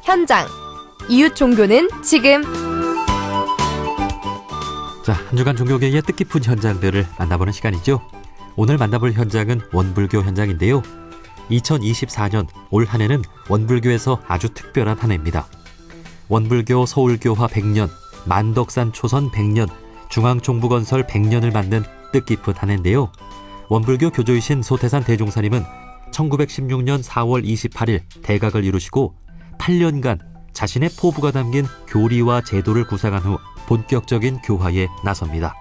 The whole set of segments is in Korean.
현장. 이웃 종교는 지금. 자, 한 주간 종교계의 뜻깊은 현장들을 만나보는 시간이죠. 오늘 만나볼 현장은 원불교 현장인데요. 2024년 올 한 해는 원불교에서 아주 특별한 한 해입니다. 원불교 서울교화 100년, 만덕산 초선 100년, 중앙총부건설 100년을 맞는 뜻깊은 한 해인데요. 원불교 교조이신 소태산 대종사님은 1916년 4월 28일 대각을 이루시고 8년간 자신의 포부가 담긴 교리와 제도를 구상한 후 본격적인 교화에 나섭니다.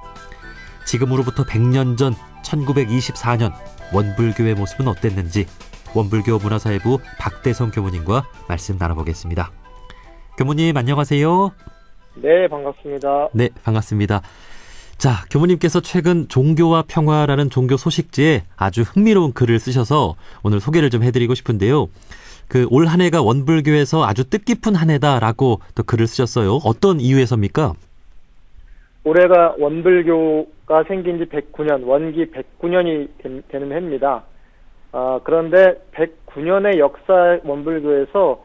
지금으로부터 100년 전 1924년 원불교의 모습은 어땠는지 원불교 문화사회부 박대성 교무님과 말씀 나눠보겠습니다. 교무님 안녕하세요. 네, 반갑습니다. 네, 반갑습니다. 자, 교무님께서 최근 종교와 평화라는 종교 소식지에 아주 흥미로운 글을 쓰셔서 오늘 소개를 좀 해드리고 싶은데요. 올 한 해가 원불교에서 아주 뜻깊은 한 해다라고 또 글을 쓰셨어요. 어떤 이유에서입니까? 올해가 원불교가 생긴 지 109년, 원기 109년이 되는 해입니다. 그런데 109년의 역사 원불교에서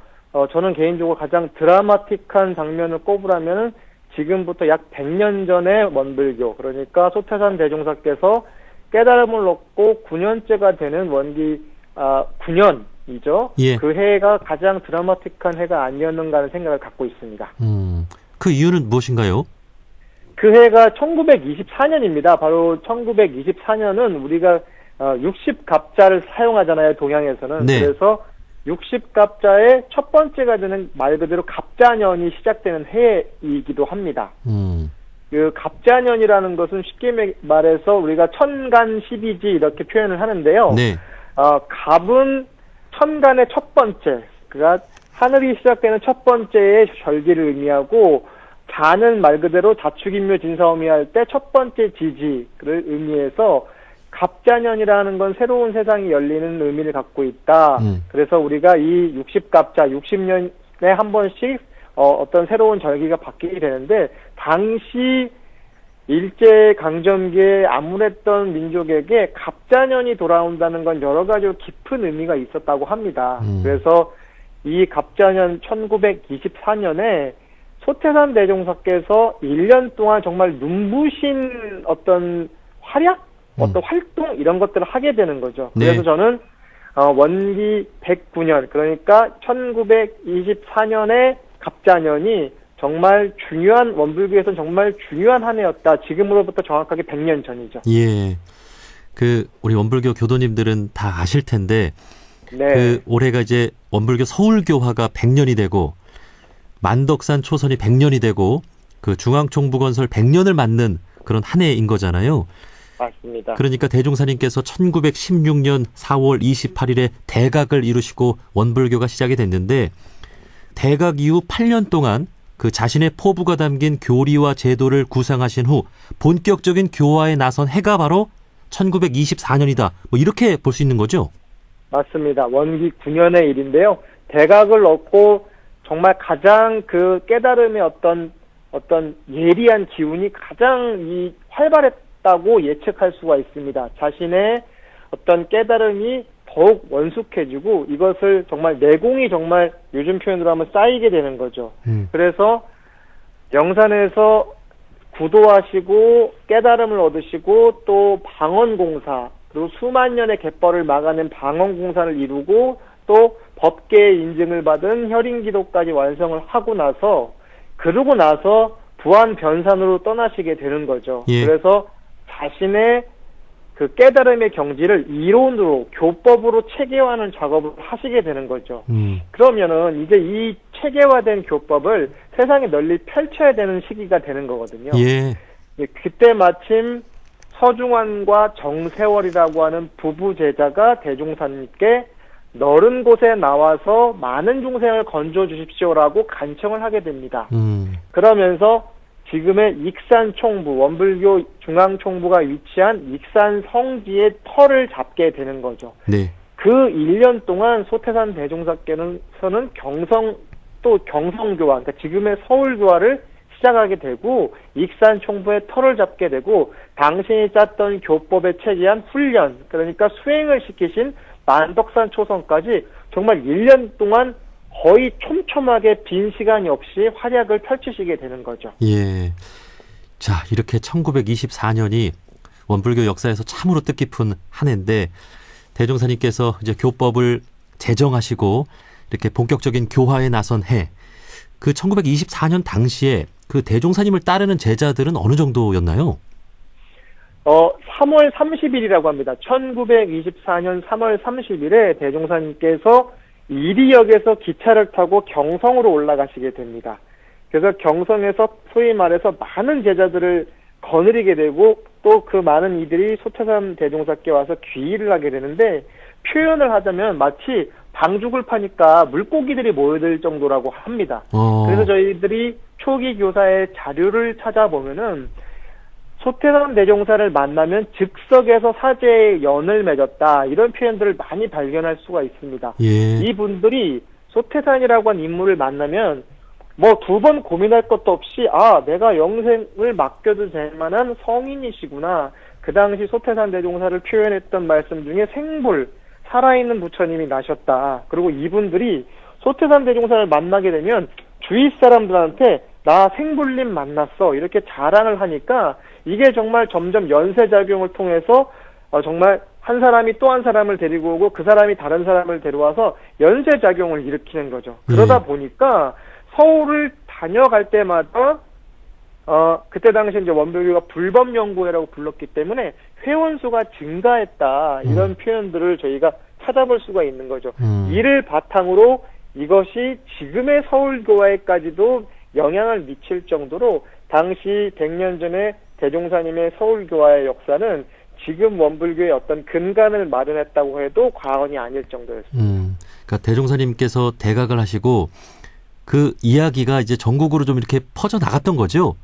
저는 개인적으로 가장 드라마틱한 장면을 꼽으라면 지금부터 약 100년 전의 원불교, 그러니까 소태산 대종사께서 깨달음을 얻고 9년째가 되는 원기 9년이죠. 예. 그 해가 가장 드라마틱한 해가 아니었는가 하는 생각을 갖고 있습니다. 그 이유는 무엇인가요? 그 해가 1924년입니다. 바로 1924년은 우리가 60갑자를 사용하잖아요, 동양에서는. 네. 그래서 60갑자의 첫 번째가 되는 말 그대로 갑자년이 시작되는 해이기도 합니다. 그 갑자년이라는 것은 쉽게 말해서 우리가 천간 12지 이렇게 표현을 하는데요. 네. 갑은 천간의 첫 번째, 그러니까 하늘이 시작되는 첫 번째의 절기를 의미하고, 자는 말 그대로 자축인묘 진사오미 할 때 첫 번째 지지를 의미해서 갑자년이라는 건 새로운 세상이 열리는 의미를 갖고 있다. 그래서 우리가 이 60갑자, 60년에 한 번씩 어떤 새로운 절기가 바뀌게 되는데, 당시 일제강점기에 암울했던 민족에게 갑자년이 돌아온다는 건 여러 가지로 깊은 의미가 있었다고 합니다. 그래서 이 갑자년 1924년에 소태산 대종사께서 1년 동안 정말 눈부신 어떤 활약? 어떤 활동? 이런 것들을 하게 되는 거죠. 네. 그래서 저는 원기 109년, 그러니까 1924년의 갑자년이 정말 중요한, 원불교에서는 정말 중요한 한 해였다. 지금으로부터 정확하게 100년 전이죠. 예. 우리 원불교 교도님들은 다 아실 텐데, 네. 올해가 이제 원불교 서울교화가 100년이 되고, 만덕산 초선이 100년이 되고, 중앙총부건설 100년을 맞는 그런 한 해인 거잖아요. 맞습니다. 그러니까 대종사님께서 1916년 4월 28일에 대각을 이루시고 원불교가 시작이 됐는데, 대각 이후 8년 동안 자신의 포부가 담긴 교리와 제도를 구상하신 후 본격적인 교화에 나선 해가 바로 1924년이다. 이렇게 볼 수 있는 거죠? 맞습니다. 원기 9년의 일인데요. 대각을 얻고 정말 가장 깨달음의 어떤 예리한 기운이 가장 활발했다고 예측할 수가 있습니다. 자신의 어떤 깨달음이 더욱 원숙해지고 이것을 정말 내공이 정말 요즘 표현으로 하면 쌓이게 되는 거죠. 그래서 영산에서 구도하시고 깨달음을 얻으시고 또 방언공사, 그리고 수만 년의 갯벌을 막아낸 방언공사를 이루고 또 법계의 인증을 받은 혈인기도까지 완성을 하고 나서, 그러고 나서 부안변산으로 떠나시게 되는 거죠. 예. 그래서 자신의 깨달음의 경지를 이론으로, 교법으로 체계화하는 작업을 하시게 되는 거죠. 그러면은 이제 이 체계화된 교법을 세상에 널리 펼쳐야 되는 시기가 되는 거거든요. 예. 그때 마침 서중환과 정세월이라고 하는 부부 제자가 대종사님께 너른 곳에 나와서 많은 중생을 건져 주십시오라고 간청을 하게 됩니다. 그러면서 지금의 익산총부, 원불교 중앙총부가 위치한 익산 성지의 터를 잡게 되는 거죠. 네. 그 1년 동안 소태산 대종사께서는 경성교화, 그러니까 지금의 서울교화를 시작하게 되고, 익산총부의 터를 잡게 되고, 당신이 짰던 교법에 체계한 훈련, 그러니까 수행을 시키신 만덕산 초선까지 정말 1년 동안 거의 촘촘하게 빈 시간이 없이 활약을 펼치시게 되는 거죠. 예. 자, 이렇게 1924년이 원불교 역사에서 참으로 뜻깊은 한 해인데 대종사님께서 이제 교법을 제정하시고 이렇게 본격적인 교화에 나선 해. 그 1924년 당시에 그 대종사님을 따르는 제자들은 어느 정도였나요? 3월 30일이라고 합니다. 1924년 3월 30일에 대종사님께서 이리역에서 기차를 타고 경성으로 올라가시게 됩니다. 그래서 경성에서 소위 말해서 많은 제자들을 거느리게 되고 또 그 많은 이들이 소태산 대종사께 와서 귀의를 하게 되는데 표현을 하자면 마치 방죽을 파니까 물고기들이 모여들 정도라고 합니다. 그래서 저희들이 초기 교사의 자료를 찾아보면은 소태산 대종사를 만나면 즉석에서 사제의 연을 맺었다 이런 표현들을 많이 발견할 수가 있습니다. 예. 이분들이 소태산이라고 한 인물을 만나면 뭐 두 번 고민할 것도 없이 내가 영생을 맡겨도 될 만한 성인이시구나. 그 당시 소태산 대종사를 표현했던 말씀 중에 생불 살아있는 부처님이 나셨다. 그리고 이분들이 소태산 대종사를 만나게 되면 주위 사람들한테 나 생불님 만났어 이렇게 자랑을 하니까 이게 정말 점점 연쇄작용을 통해서 정말 한 사람이 또 한 사람을 데리고 오고 그 사람이 다른 사람을 데려와서 연쇄작용을 일으키는 거죠. 그러다 보니까 서울을 다녀갈 때마다 그때 당시 이제 원불교가 불법연구회라고 불렀기 때문에 회원수가 증가했다 이런 표현들을 저희가 찾아볼 수가 있는 거죠. 이를 바탕으로 이것이 지금의 서울교화에까지도 영향을 미칠 정도로 당시 100년 전에 대종사님의 서울교화의 역사는 지금 원불교의 어떤 근간을 마련했다고 해도 과언이 아닐 정도였습니다. 그러니까 대종사님께서 대각을 하시고 그 이야기가 이제 전국으로 좀 이렇게 퍼져 나갔던 거죠?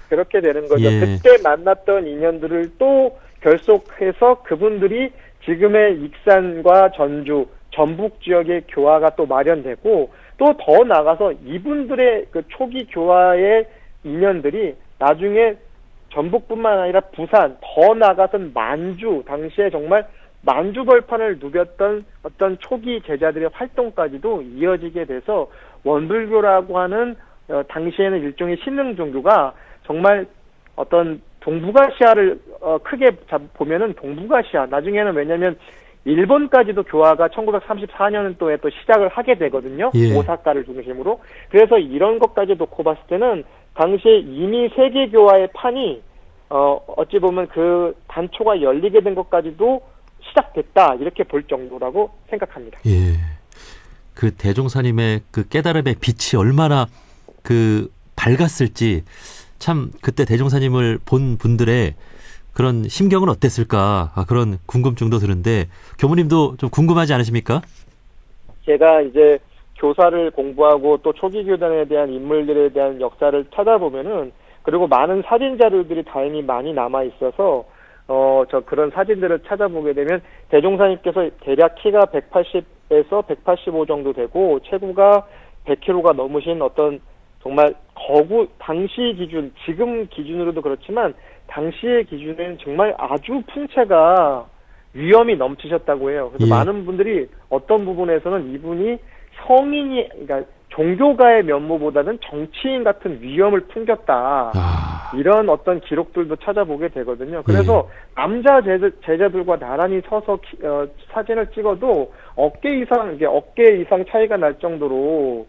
그렇게 되는 거죠. 예. 그때 만났던 인연들을 또 결속해서 그분들이 지금의 익산과 전주, 전북 지역의 교화가 또 마련되고 또 더 나가서 이분들의 그 초기 교화의 인연들이 나중에 전북뿐만 아니라 부산, 더 나가선 만주, 당시에 정말 만주 벌판을 누볐던 어떤 초기 제자들의 활동까지도 이어지게 돼서 원불교라고 하는 당시에는 일종의 신흥 종교가 정말 어떤 동북아시아를 크게 보면은 동북아시아 나중에는 왜냐면 일본까지도 교화가 1934년도에 또 시작을 하게 되거든요. 예. 오사카를 중심으로. 그래서 이런 것까지 놓고 봤을 때는 당시에 이미 세계 교화의 판이 어찌 보면 그 단초가 열리게 된 것까지도 시작됐다 이렇게 볼 정도라고 생각합니다. 예. 그 대종사님의 그 깨달음의 빛이 얼마나 그 밝았을지 참 그때 대종사님을 본 분들의 그런 심경은 어땠을까 그런 궁금증도 드는데 교무님도 좀 궁금하지 않으십니까? 제가 이제 교사를 공부하고 또 초기 교단에 대한 인물들에 대한 역사를 찾아보면은 그리고 많은 사진 자료들이 다행히 많이 남아 있어서 저 그런 사진들을 찾아보게 되면 대종사님께서 대략 키가 180에서 185 정도 되고 체구가 100kg가 넘으신 어떤 정말 당시 기준, 지금 기준으로도 그렇지만 당시의 기준에는 정말 아주 풍채가 위엄이 넘치셨다고 해요. 그래서 예. 많은 분들이 어떤 부분에서는 이분이 성인이, 그러니까 종교가의 면모보다는 정치인 같은 위엄을 풍겼다. 이런 어떤 기록들도 찾아보게 되거든요. 그래서 남자 제자들과 나란히 서서 사진을 찍어도 어깨 이상 차이가 날 정도로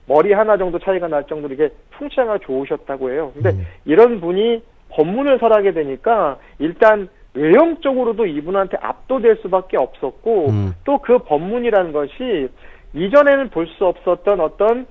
머리 하나 정도 차이가 날 정도로 이게 풍채가 좋으셨다고 해요. 근데 이런 분이 법문을 설하게 되니까 일단 외형적으로도 이분한테 압도될 수밖에 없었고 또 그 법문이라는 것이 이전에는 볼 수 없었던 어떤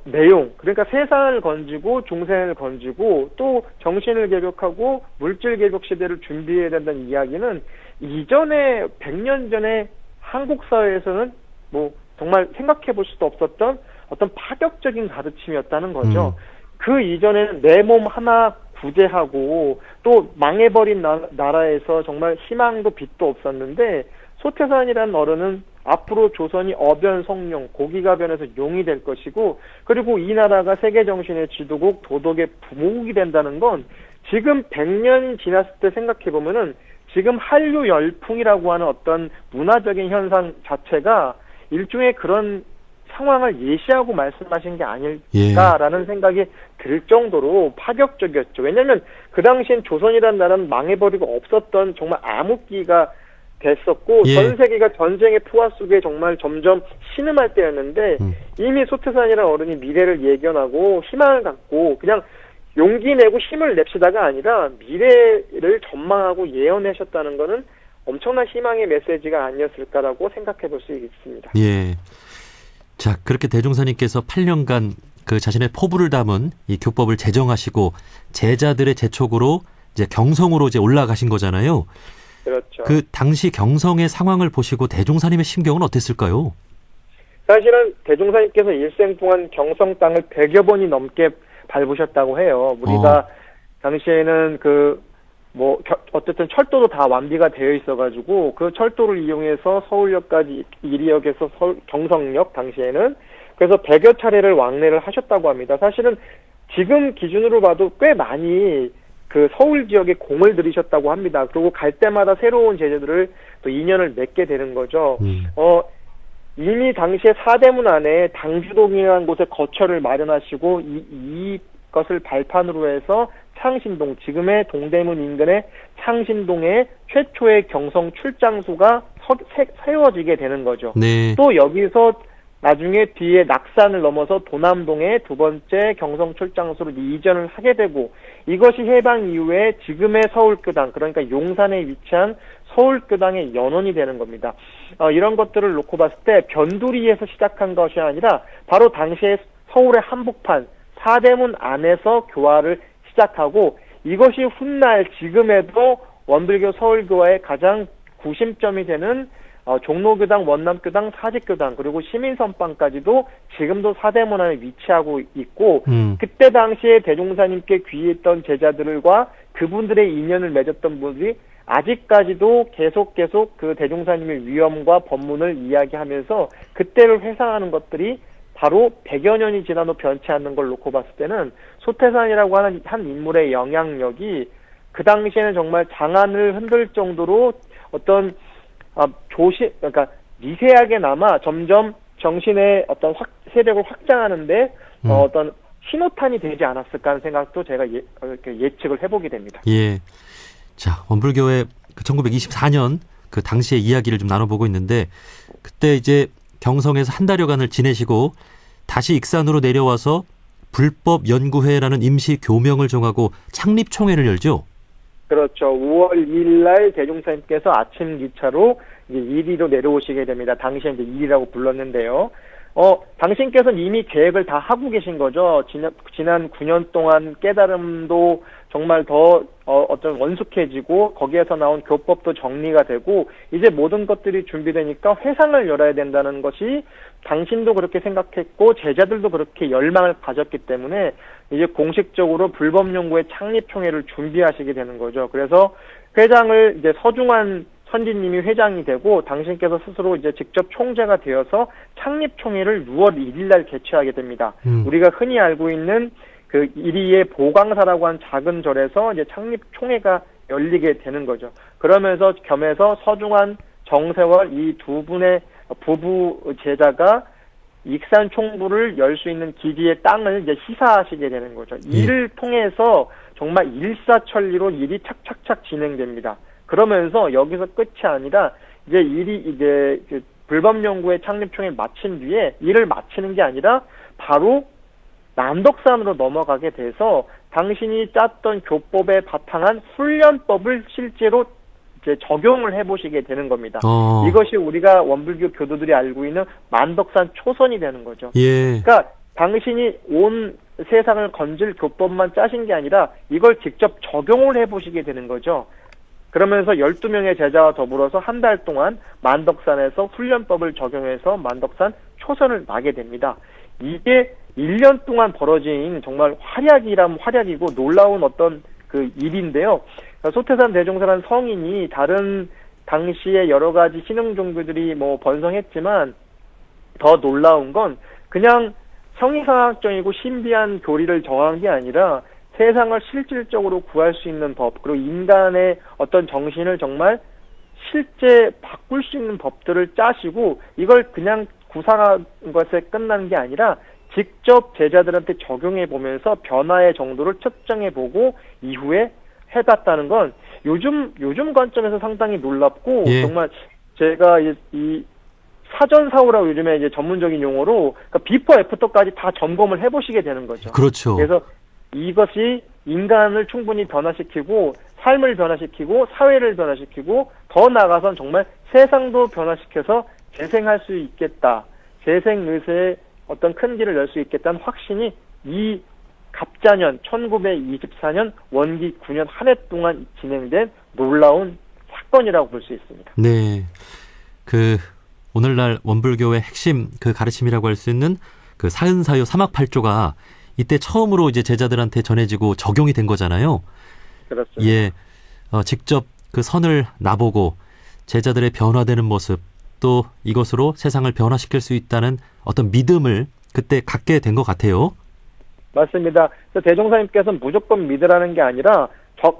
내용, 그러니까 세상을 건지고 중생을 건지고 또 정신을 개벽하고 물질 개벽 시대를 준비해야 된다는 이야기는 이전에 100년 전에 한국 사회에서는 뭐 정말 생각해 볼 수도 없었던 어떤 파격적인 가르침이었다는 거죠. 그 이전에는 내 몸 하나 구제하고 또 망해버린 나라에서 정말 희망도 빛도 없었는데 소태산이라는 어른은 앞으로 조선이 어변성룡, 고기가 변해서 용이 될 것이고 그리고 이 나라가 세계정신의 지도국, 도덕의 부모국이 된다는 건 지금 100년이 지났을 때 생각해보면은 지금 한류 열풍이라고 하는 어떤 문화적인 현상 자체가 일종의 그런 상황을 예시하고 말씀하신 게 아닐까라는 생각이 들 정도로 파격적이었죠. 왜냐하면 그 당시엔 조선이라는 나라는 망해버리고 없었던 정말 암흑기가 됐었고 전 세계가 전쟁의 포화 속에 정말 점점 신음할 때였는데 이미 소태산이라는 어른이 미래를 예견하고 희망을 갖고 그냥 용기 내고 힘을 냅시다가 아니라 미래를 전망하고 예언하셨다는 것은 엄청난 희망의 메시지가 아니었을까라고 생각해 볼 수 있습니다. 예. 자, 그렇게 대종사님께서 8년간 그 자신의 포부를 담은 이 교법을 제정하시고 제자들의 재촉으로 이제 경성으로 이제 올라가신 거잖아요. 그렇죠. 그 당시 경성의 상황을 보시고 대종사님의 심경은 어땠을까요? 사실은 대종사님께서 일생 동안 경성 땅을 100여 번이 넘게 밟으셨다고 해요. 우리가 당시에는 어쨌든 철도도 다 완비가 되어 있어가지고 그 철도를 이용해서 서울역까지 이리역에서 경성역 당시에는 그래서 100여 차례를 왕래를 하셨다고 합니다. 사실은 지금 기준으로 봐도 꽤 많이 그 서울 지역에 공을 들이셨다고 합니다. 그리고 갈 때마다 새로운 제자들을 또 인연을 맺게 되는 거죠. 이미 당시에 사대문 안에 당주동이라는 곳에 거처를 마련하시고 이것을 발판으로 해서 창신동, 지금의 동대문 인근의 창신동에 최초의 경성 출장소가 세워지게 되는 거죠. 네. 또 여기서 나중에 뒤에 낙산을 넘어서 도남동에 두 번째 경성 출장소로 이전을 하게 되고 이것이 해방 이후에 지금의 서울교당, 그러니까 용산에 위치한 서울교당의 연원이 되는 겁니다. 이런 것들을 놓고 봤을 때 변두리에서 시작한 것이 아니라 바로 당시에 서울의 한복판 사대문 안에서 교화를 시작하고 이것이 훗날 지금에도 원불교 서울교화의 가장 구심점이 되는 종로교당, 원남교당, 사직교당 그리고 시민선방까지도 지금도 사대문 안에 위치하고 있고 그때 당시에 대종사님께 귀했던 제자들과 그분들의 인연을 맺었던 분들이 아직까지도 계속 그 대종사님의 위엄과 법문을 이야기하면서 그때를 회상하는 것들이 바로 100여 년이 지나도 변치 않는 걸 놓고 봤을 때는 소태산이라고 하는 한 인물의 영향력이 그 당시에는 정말 장안을 흔들 정도로 어떤 그러니까 미세하게나마 점점 정신의 어떤 세력을 확장하는데 어떤 신호탄이 되지 않았을까 하는 생각도 제가 예측을 해보게 됩니다. 예. 자, 원불교의 1924년 그 당시의 이야기를 좀 나눠보고 있는데 그때 이제 경성에서 한 달여간을 지내시고 다시 익산으로 내려와서 불법연구회라는 임시 교명을 정하고 창립총회를 열죠. 그렇죠. 5월 2일 날 대종사님께서 아침 기차로 이제 이리로 내려오시게 됩니다. 당시에 이제 이리라고 불렀는데요. 당신께서는 이미 계획을 다 하고 계신 거죠. 지난 9년 동안 깨달음도 정말 더 어떤 원숙해지고 거기에서 나온 교법도 정리가 되고 이제 모든 것들이 준비되니까 회상을 열어야 된다는 것이 당신도 그렇게 생각했고 제자들도 그렇게 열망을 가졌기 때문에 이제 공식적으로 불법연구회 창립총회를 준비하시게 되는 거죠. 그래서 회장을 이제 서중환 선지님이 회장이 되고 당신께서 스스로 이제 직접 총재가 되어서 창립총회를 6월 1일 날 개최하게 됩니다. 우리가 흔히 알고 있는 그 이리의 보광사라고 한 작은 절에서 이제 창립총회가 열리게 되는 거죠. 그러면서 겸해서 서중환, 정세월 이 두 분의 부부 제자가 익산 총부를 열 수 있는 기지의 땅을 이제 시사하시게 되는 거죠. 이를 통해서 정말 일사천리로 일이 착착착 진행됩니다. 그러면서 여기서 끝이 아니라 이제 이제 불법연구회 창립총회 마친 뒤에 일을 마치는 게 아니라 바로 남덕산으로 넘어가게 돼서 당신이 짰던 교법에 바탕한 훈련법을 실제로 이제 적용을 해보시게 되는 겁니다. 이것이 우리가 원불교 교도들이 알고 있는 만덕산 초선이 되는 거죠. 예. 그러니까 당신이 온 세상을 건질 교법만 짜신 게 아니라 이걸 직접 적용을 해보시게 되는 거죠. 그러면서 12명의 제자와 더불어서 한 달 동안 만덕산에서 훈련법을 적용해서 만덕산 초선을 나게 됩니다. 이게 1년 동안 벌어진 정말 활약이라면 활약이고 놀라운 어떤 그 일인데요. 소태산 대종사라는 성인이 다른 당시에 여러 가지 신흥 종교들이 번성했지만 더 놀라운 건 그냥 성의상학적이고 신비한 교리를 정한 게 아니라 세상을 실질적으로 구할 수 있는 법, 그리고 인간의 어떤 정신을 정말 실제 바꿀 수 있는 법들을 짜시고 이걸 그냥 구상한 것에 끝난 게 아니라 직접 제자들한테 적용해 보면서 변화의 정도를 측정해 보고 이후에 해봤다는 건 요즘 관점에서 상당히 놀랍고 예. 정말 제가 이 사전사후라고 요즘에 이제 전문적인 용어로 그러니까 비포 애프터까지 다 점검을 해보시게 되는 거죠. 그렇죠. 그래서 이것이 인간을 충분히 변화시키고 삶을 변화시키고 사회를 변화시키고 더 나아가선 정말 세상도 변화시켜서 재생할 수 있겠다. 재생 의세의 어떤 큰 길을 열 수 있겠다는 확신이 이 갑자년 1924년 원기 9년 한 해 동안 진행된 놀라운 사건이라고 볼 수 있습니다. 네. 오늘날 원불교의 핵심 가르침이라고 할 수 있는 사은사요 사막팔조가 이때 처음으로 이제 제자들한테 전해지고 적용이 된 거잖아요. 그렇습니다. 예. 직접 선을 나보고 제자들의 변화되는 모습 또 이것으로 세상을 변화시킬 수 있다는 어떤 믿음을 그때 갖게 된 것 같아요. 맞습니다. 그래서 대종사님께서는 무조건 믿으라는 게 아니라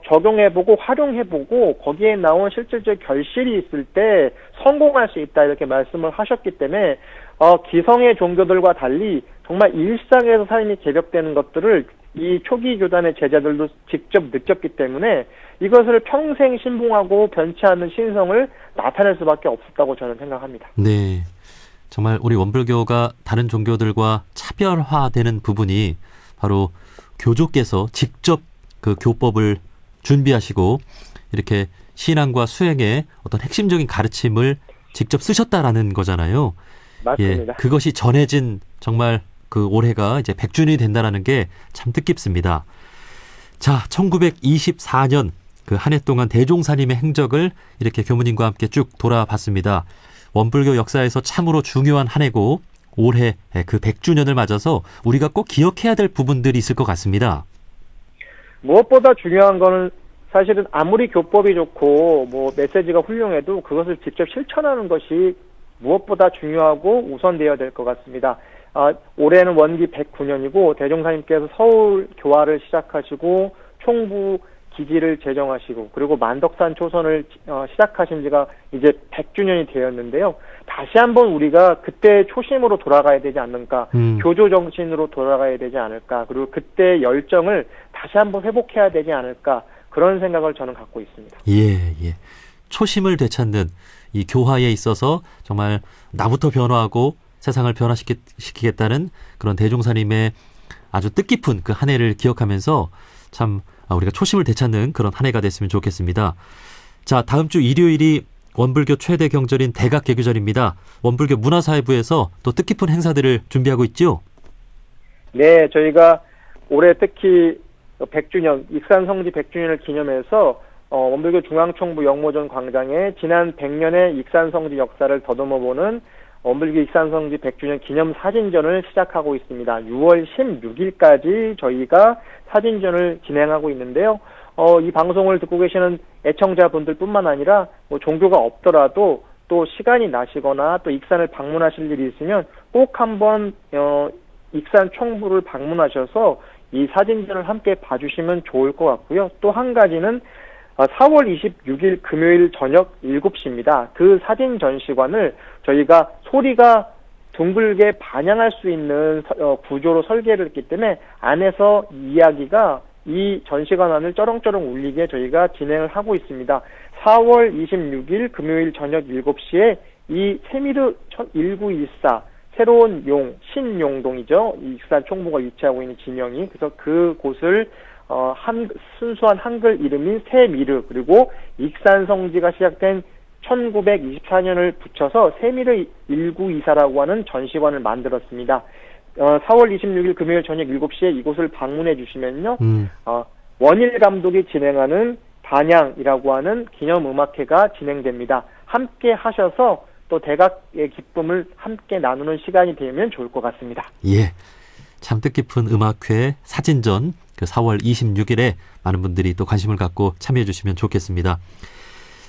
적용해보고 활용해보고 거기에 나온 실질적 결실이 있을 때 성공할 수 있다 이렇게 말씀을 하셨기 때문에 기성의 종교들과 달리 정말 일상에서 삶이 재벽되는 것들을 이 초기 교단의 제자들도 직접 느꼈기 때문에 이것을 평생 신봉하고 변치 않는 신성을 나타낼 수밖에 없었다고 저는 생각합니다. 네. 정말 우리 원불교가 다른 종교들과 차별화되는 부분이 바로 교주께서 직접 교법을 준비하시고 이렇게 신앙과 수행의 어떤 핵심적인 가르침을 직접 쓰셨다라는 거잖아요. 맞습니다. 예, 그것이 전해진 정말 올해가 이제 100주년이 된다라는 게 참 뜻깊습니다. 자, 1924년 한 해 동안 대종사님의 행적을 이렇게 교무님과 함께 쭉 돌아봤습니다. 원불교 역사에서 참으로 중요한 한 해고 올해 100주년을 맞아서 우리가 꼭 기억해야 될 부분들이 있을 것 같습니다. 무엇보다 중요한 거는 사실은 아무리 교법이 좋고 메시지가 훌륭해도 그것을 직접 실천하는 것이 무엇보다 중요하고 우선되어야 될 것 같습니다. 올해는 원기 109년이고 대종사님께서 서울 교화를 시작하시고 총부 기지를 제정하시고 그리고 만덕산 초선을 시작하신 지가 이제 100주년이 되었는데요. 다시 한번 우리가 그때 초심으로 돌아가야 되지 않을까, 교조 정신으로 돌아가야 되지 않을까, 그리고 그때 열정을 다시 한번 회복해야 되지 않을까 그런 생각을 저는 갖고 있습니다. 예. 초심을 되찾는 이 교화에 있어서 정말 나부터 변화하고 세상을 변화시키겠다는 그런 대종사님의 아주 뜻깊은 한 해를 기억하면서 참 우리가 초심을 되찾는 그런 한 해가 됐으면 좋겠습니다. 자, 다음 주 일요일이 원불교 최대 경절인 대각개교절입니다. 원불교 문화사회부에서 또 뜻깊은 행사들을 준비하고 있죠? 네, 저희가 올해 특히 100주년, 익산성지 100주년을 기념해서 원불교 중앙총부 영모전 광장에 지난 100년의 익산성지 역사를 더듬어보는 원불교 익산성지 100주년 기념 사진전을 시작하고 있습니다. 6월 16일까지 저희가 사진전을 진행하고 있는데요. 이 방송을 듣고 계시는 애청자분들 뿐만 아니라 종교가 없더라도 또 시간이 나시거나 또 익산을 방문하실 일이 있으면 꼭 한번 익산 총부를 방문하셔서 이 사진전을 함께 봐주시면 좋을 것 같고요. 또 한 가지는 4월 26일 금요일 저녁 7시입니다. 그 사진 전시관을 저희가 소리가 둥글게 반영할 수 있는 구조로 설계를 했기 때문에 안에서 이야기가 이 전시관 안을 쩌렁쩌렁 울리게 저희가 진행을 하고 있습니다. 4월 26일 금요일 저녁 7시에 이 세미르 1914 새로운 신용동이죠. 익산 총무가 위치하고 있는 진영이. 그래서 그곳을 순수한 한글 이름인 세미르 그리고 익산성지가 시작된 1924년을 붙여서 세미르 1924라고 하는 전시관을 만들었습니다. 4월 26일 금요일 저녁 7시에 이곳을 방문해 주시면요. 원일 감독이 진행하는 반향이라고 하는 기념음악회가 진행됩니다. 함께 하셔서 또 대각의 기쁨을 함께 나누는 시간이 되면 좋을 것 같습니다. 예, 참 뜻깊은 음악회 사진전 4월 26일에 많은 분들이 또 관심을 갖고 참여해 주시면 좋겠습니다.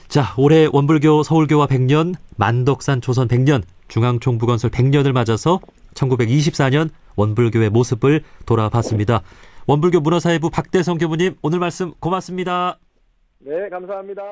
자, 올해 원불교 서울교화 100년, 만덕산 조선 100년, 중앙총부 건설 100년을 맞아서 1924년 원불교의 모습을 돌아봤습니다. 원불교 문화사회부 박대성 교무님 오늘 말씀 고맙습니다. 네, 감사합니다.